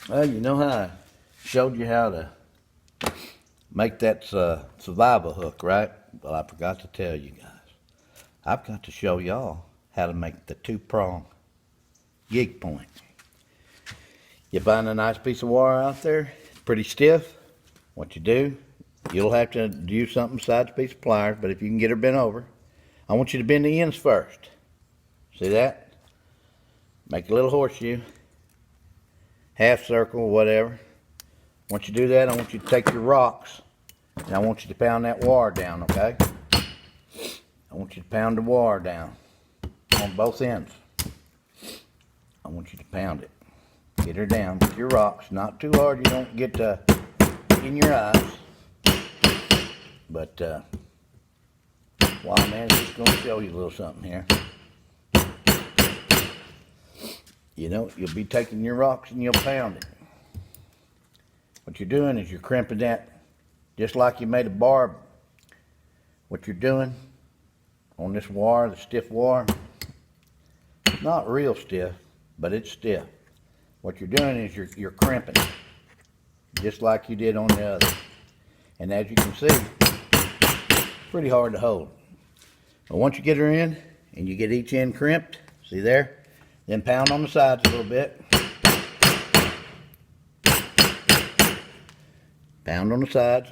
Well, you know how I showed you how to make that survival hook, right? Well, I forgot to tell you guys. I've got to show y'all how to make the two-prong gig point. You find a nice piece of wire out there, it's pretty stiff. What you do, you'll have to do something besides a piece of pliers, but if you can get her bent over, I want you to bend the ends first. See that? Make a little horseshoe, half circle, whatever. Once you do that, I want you to take your rocks, and I want you to pound that wire down, okay? I want you to pound the wire down on both ends. I want you to pound it. Get her down with your rocks, not too hard, you don't get in your eyes. But, Wildman is just going to show you a little something here. You know, you'll be taking your rocks and you'll pound it. What you're doing is you're crimping that just like you made a barb. What you're doing on this wire, the stiff wire, not real stiff, but it's stiff. What you're doing is you're crimping just like you did on the other. And as you can see, it's pretty hard to hold. But once you get her in and you get each end crimped, see there? Then pound on the sides a little bit. Pound on the sides.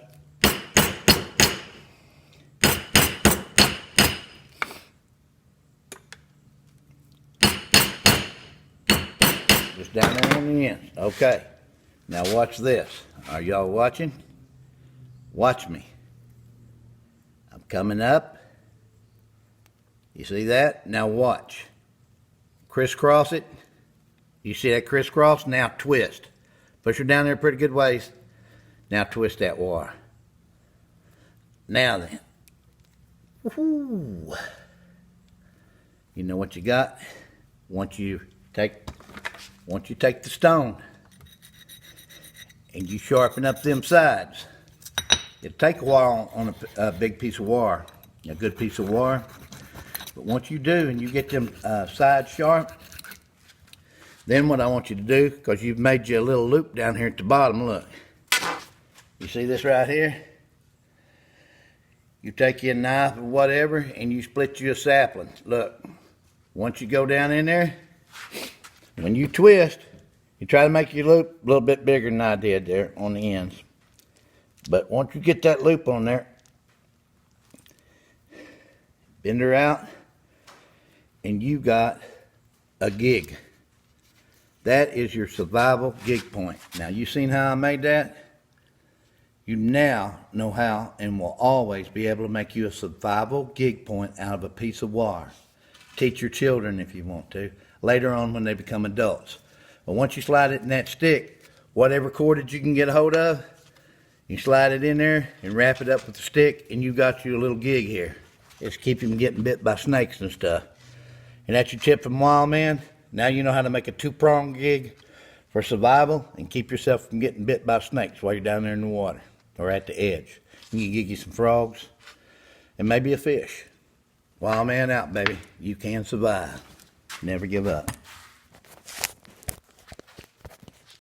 Just down there on the ends. Okay. Now watch this. Are y'all watching? Watch me. I'm coming up. You see that? Now watch. Crisscross it. You see that crisscross? Now twist. Push her down there a pretty good ways. Now twist that wire. Now then. Woo-hoo. You know what you got? Once you take the stone and you sharpen up them sides, it'll take a while on a big piece of wire, a good piece of wire. But once you do and you get them sides sharp, then what I want you to do, because you've made you a little loop down here at the bottom, look. You see this right here? You take your knife or whatever and you split you a sapling. Look, once you go down in there, when you twist, you try to make your loop a little bit bigger than I did there on the ends. But once you get that loop on there, bend her out, and you got a gig. That is your survival gig point. Now, you seen how I made that? You now know how and will always be able to make you a survival gig point out of a piece of wire. Teach your children if you want to, later on when they become adults. But once you slide it in that stick, whatever cordage you can get a hold of, you slide it in there and wrap it up with the stick, and you got you a little gig here. It's keep him getting bit by snakes and stuff. And that's your tip from Wildman. Now you know how to make a two-prong gig for survival and keep yourself from getting bit by snakes while you're down there in the water or at the edge. You can gig you some frogs and maybe a fish. Wildman out, baby. You can survive. Never give up.